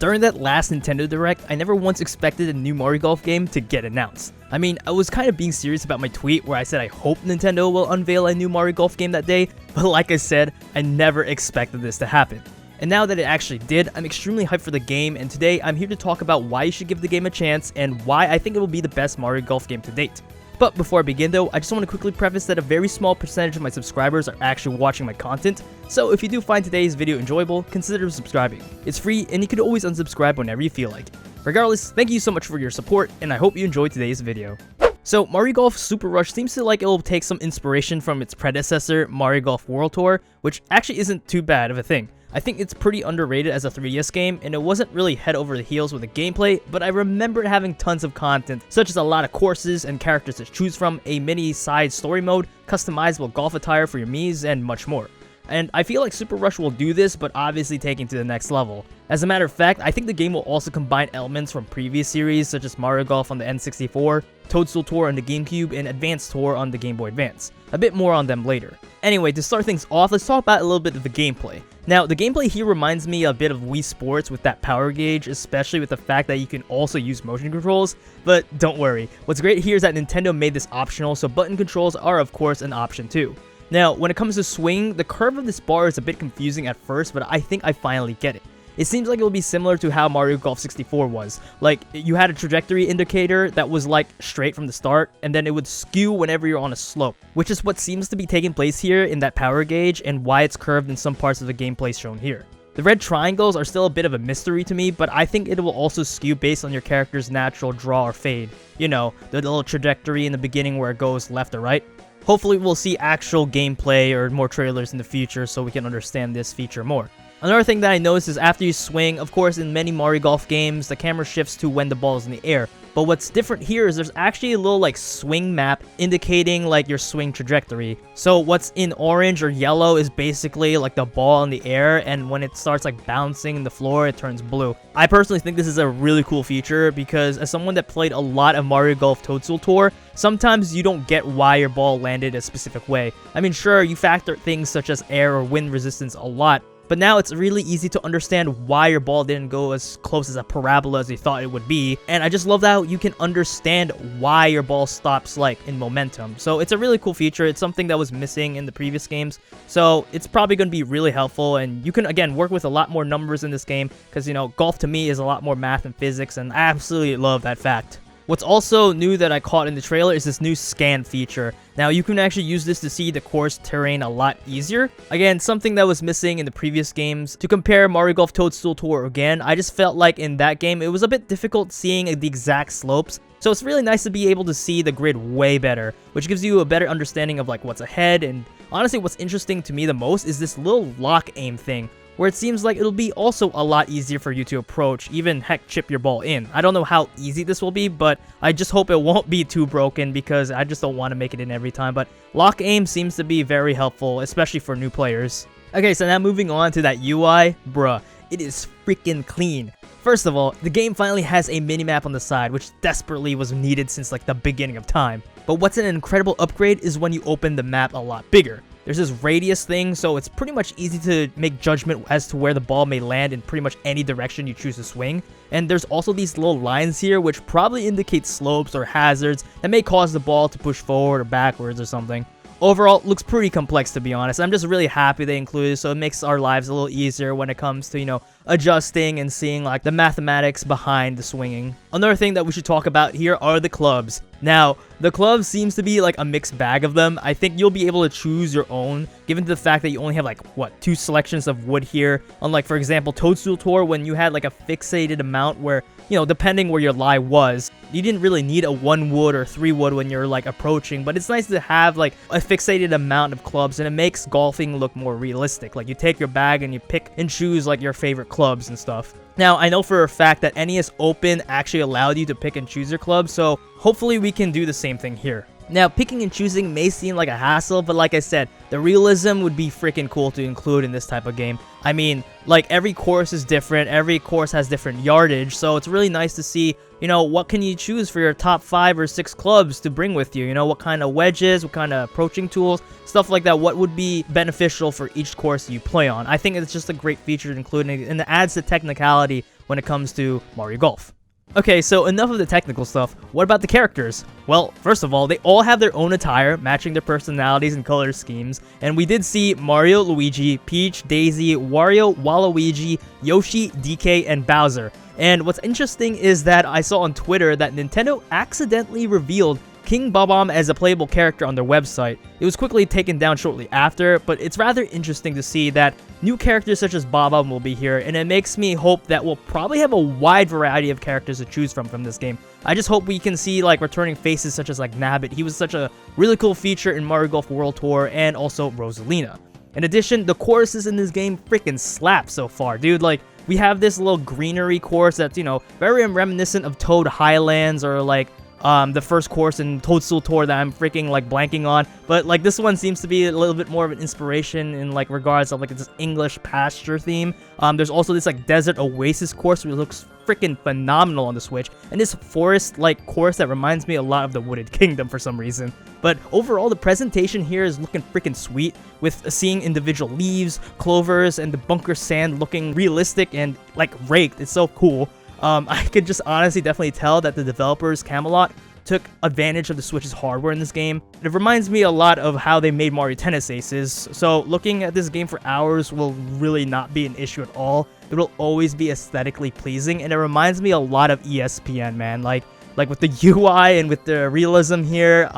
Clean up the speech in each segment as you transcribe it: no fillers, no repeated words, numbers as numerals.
During that last Nintendo Direct, I never once expected a new Mario Golf game to get announced. I mean, I was kind of being serious about my tweet where I said I hope Nintendo will unveil a new Mario Golf game that day, but like I said, I never expected this to happen. And now that it actually did, I'm extremely hyped for the game, and today I'm here to talk about why you should give the game a chance and why I think it will be the best Mario Golf game to date. But before I begin though, I just want to quickly preface that a very small percentage of my subscribers are actually watching my content, so if you do find today's video enjoyable, consider subscribing. It's free and you can always unsubscribe whenever you feel like it. Regardless, thank you so much for your support, and I hope you enjoyed today's video. So Mario Golf Super Rush seems to like it will take some inspiration from its predecessor, Mario Golf World Tour, which actually isn't too bad of a thing. I think it's pretty underrated as a 3DS game, and it wasn't really head over the heels with the gameplay, but I remember it having tons of content, such as a lot of courses and characters to choose from, a mini side story mode, customizable golf attire for your Miis, and much more. And I feel like Super Rush will do this, but obviously taking to the next level. As a matter of fact, I think the game will also combine elements from previous series, such as Mario Golf on the N64, Toadstool Tour on the GameCube, and Advanced Tour on the Game Boy Advance. A bit more on them later. Anyway, to start things off, let's talk about a little bit of the gameplay. Now, the gameplay here reminds me a bit of Wii Sports with that power gauge, especially with the fact that you can also use motion controls, but don't worry. What's great here is that Nintendo made this optional, so button controls are of course an option too. Now, when it comes to swing, the curve of this bar is a bit confusing at first, but I think I finally get it. It seems like it will be similar to how Mario Golf 64 was. Like, you had a trajectory indicator that was like straight from the start, and then it would skew whenever you're on a slope, which is what seems to be taking place here in that power gauge and why it's curved in some parts of the gameplay shown here. The red triangles are still a bit of a mystery to me, but I think it will also skew based on your character's natural draw or fade. You know, the little trajectory in the beginning where it goes left or right. Hopefully we'll see actual gameplay or more trailers in the future so we can understand this feature more. Another thing that I noticed is after you swing, of course in many Mario Golf games, the camera shifts to when the ball is in the air. But what's different here is there's actually a little like swing map indicating like your swing trajectory. So what's in orange or yellow is basically like the ball in the air, and when it starts like bouncing in the floor, it turns blue. I personally think this is a really cool feature because as someone that played a lot of Mario Golf Toadstool Tour, sometimes you don't get why your ball landed a specific way. I mean, sure, you factor things such as air or wind resistance a lot, but now it's really easy to understand why your ball didn't go as close as a parabola as you thought it would be. And I just love how you can understand why your ball stops like in momentum. So it's a really cool feature. It's something that was missing in the previous games. So it's probably going to be really helpful. And you can, again, work with a lot more numbers in this game because, you know, golf to me is a lot more math and physics. And I absolutely love that fact. What's also new that I caught in the trailer is this new scan feature. Now, you can actually use this to see the course terrain a lot easier. Again, something that was missing in the previous games. To compare Mario Golf Toadstool Tour again, I just felt like in that game, it was a bit difficult seeing the exact slopes. So it's really nice to be able to see the grid way better, which gives you a better understanding of like what's ahead. And honestly, what's interesting to me the most is this little lock aim thing, where it seems like it'll be also a lot easier for you to approach, even heck chip your ball in. I don't know how easy this will be, but I just hope it won't be too broken because I just don't want to make it in every time. But lock aim seems to be very helpful, especially for new players. Okay, so now moving on to that UI, bruh, it is freaking clean. First of all, the game finally has a minimap on the side, which desperately was needed since like the beginning of time. But what's an incredible upgrade is when you open the map a lot bigger. There's this radius thing, so it's pretty much easy to make judgment as to where the ball may land in pretty much any direction you choose to swing. And there's also these little lines here which probably indicate slopes or hazards that may cause the ball to push forward or backwards or something. Overall, it looks pretty complex to be honest. I'm just really happy they included it, so it makes our lives a little easier when it comes to, you know, adjusting and seeing like the mathematics behind the swinging. Another thing that we should talk about here are the clubs. Now, the clubs seems to be like a mixed bag of them. I think you'll be able to choose your own, given the fact that you only have like, what, 2 selections of wood here. Unlike, for example, Toadstool Tour, when you had like a fixated amount where, you know, depending where your lie was, you didn't really need a 1 wood or 3 wood when you're like approaching, but it's nice to have like a fixated amount of clubs, and it makes golfing look more realistic. Like you take your bag and you pick and choose like your favorite clubs and stuff. Now, I know for a fact that NES Open actually allowed you to pick and choose your clubs, so hopefully we can do the same thing here. Now, picking and choosing may seem like a hassle, but like I said, the realism would be freaking cool to include in this type of game. I mean, like, every course is different, every course has different yardage, so it's really nice to see, you know, what can you choose for your top 5 or 6 clubs to bring with you, you know, what kind of wedges, what kind of approaching tools, stuff like that, what would be beneficial for each course you play on. I think it's just a great feature to include, and it adds the technicality when it comes to Mario Golf. Okay, so enough of the technical stuff. What about the characters? Well, first of all, they all have their own attire, matching their personalities and color schemes. And we did see Mario, Luigi, Peach, Daisy, Wario, Waluigi, Yoshi, DK, and Bowser. And what's interesting is that I saw on Twitter that Nintendo accidentally revealed King Bob-omb as a playable character on their website. It was quickly taken down shortly after, but it's rather interesting to see that new characters such as Bob-omb will be here, and it makes me hope that we'll probably have a wide variety of characters to choose from this game. I just hope we can see like returning faces such as like Nabbit. He was such a really cool feature in Mario Golf World Tour, and also Rosalina. In addition, the courses in this game freaking slap so far, dude. Like, we have this little greenery course that's, you know, very reminiscent of Toad Highlands, or like the first course in Toadstool Tour that I'm freaking like blanking on, but like this one seems to be a little bit more of an inspiration in like regards of like this English pasture theme. There's also this like desert oasis course which looks freaking phenomenal on the Switch, and this forest like course that reminds me a lot of the Wooded Kingdom for some reason. But overall, the presentation here is looking freaking sweet, with seeing individual leaves, clovers, and the bunker sand looking realistic and like raked. It's so cool. I could just honestly definitely tell that the developers, Camelot, took advantage of the Switch's hardware in this game. It reminds me a lot of how they made Mario Tennis Aces, so looking at this game for hours will really not be an issue at all. It will always be aesthetically pleasing, and it reminds me a lot of ESPN, man, like with the UI and with the realism here.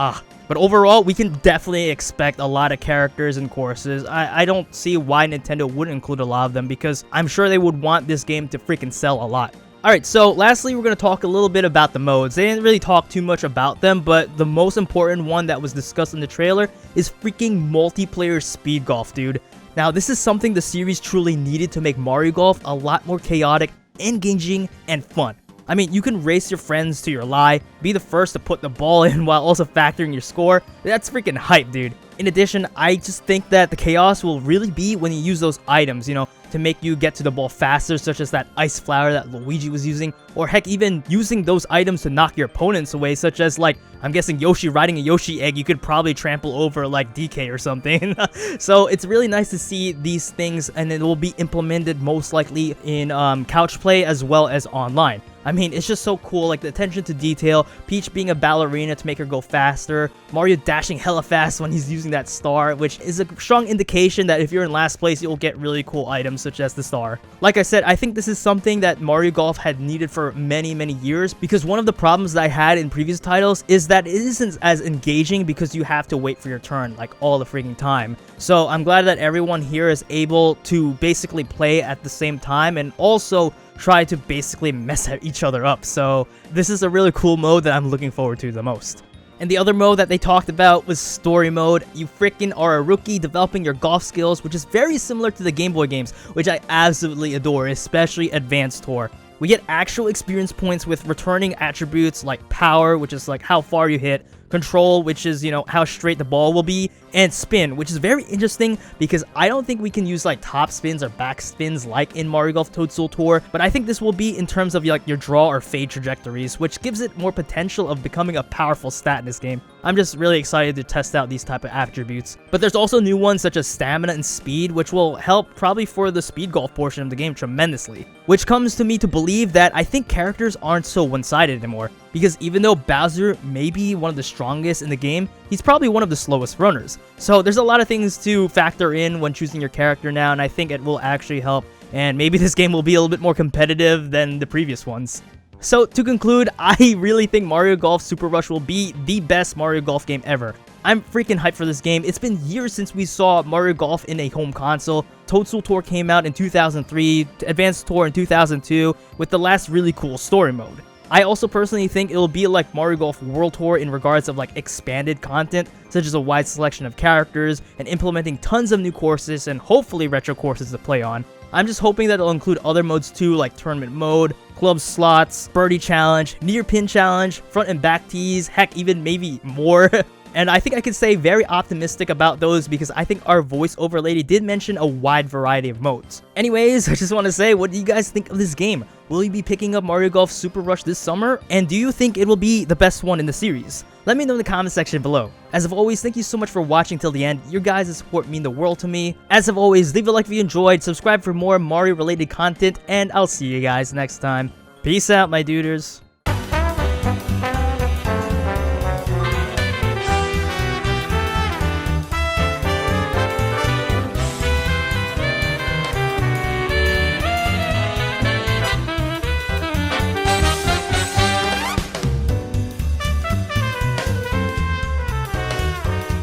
But overall, we can definitely expect a lot of characters and courses. I don't see why Nintendo wouldn't include a lot of them, because I'm sure they would want this game to freaking sell a lot. Alright, so lastly, we're going to talk a little bit about the modes. They didn't really talk too much about them, but the most important one that was discussed in the trailer is freaking multiplayer speed golf, dude. Now, this is something the series truly needed to make Mario Golf a lot more chaotic, engaging, and fun. I mean, you can race your friends to your lie, be the first to put the ball in while also factoring your score. That's freaking hype, dude. In addition, I just think that the chaos will really be when you use those items, you know, to make you get to the ball faster, such as that ice flower that Luigi was using, or heck, even using those items to knock your opponents away, such as like, I'm guessing Yoshi riding a Yoshi egg, you could probably trample over like DK or something. So it's really nice to see these things, and it will be implemented most likely in couch play as well as online. I mean, it's just so cool, like the attention to detail, Peach being a ballerina to make her go faster, Mario dashing hella fast when he's using that star, which is a strong indication that if you're in last place, you'll get really cool items such as the star. Like I said, I think this is something that Mario Golf had needed for many years, because one of the problems that I had in previous titles is that it isn't as engaging because you have to wait for your turn like all the freaking time. So I'm glad that everyone here is able to basically play at the same time and also try to basically mess each other up. So this is a really cool mode that I'm looking forward to the most. And the other mode that they talked about was story mode. You freaking are a rookie developing your golf skills, which is very similar to the Game Boy games, which I absolutely adore, especially Advanced Tour. We get actual experience points with returning attributes like power, which is like how far you hit, control, which is, you know, how straight the ball will be, and spin, which is very interesting because I don't think we can use like top spins or back spins like in Mario Golf Toadstool Tour, but I think this will be in terms of like your draw or fade trajectories, which gives it more potential of becoming a powerful stat in this game. I'm just really excited to test out these type of attributes. But there's also new ones such as stamina and speed, which will help probably for the speed golf portion of the game tremendously. Which comes to me to believe that I think characters aren't so one-sided anymore, because even though Bowser may be one of the strongest in the game, he's probably one of the slowest runners. So there's a lot of things to factor in when choosing your character now, and I think it will actually help, and maybe this game will be a little bit more competitive than the previous ones. So to conclude, I really think Mario Golf Super Rush will be the best Mario Golf game ever. I'm freaking hyped for this game. It's been years since we saw Mario Golf in a home console. Toadstool Tour came out in 2003, Advanced Tour in 2002, with the last really cool story mode. I also personally think it'll be like Mario Golf World Tour in regards of like expanded content, such as a wide selection of characters, and implementing tons of new courses and hopefully retro courses to play on. I'm just hoping that it'll include other modes too, like tournament mode, club slots, birdie challenge, near pin challenge, front and back tees, heck, even maybe more. And I think I can say very optimistic about those because I think our voiceover lady did mention a wide variety of modes. Anyways, I just want to say, what do you guys think of this game? Will you be picking up Mario Golf Super Rush this summer? And do you think it will be the best one in the series? Let me know in the comment section below. As of always, thank you so much for watching till the end. Your guys' support mean the world to me. As of always, leave a like if you enjoyed, subscribe for more Mario related content, and I'll see you guys next time. Peace out, my duders.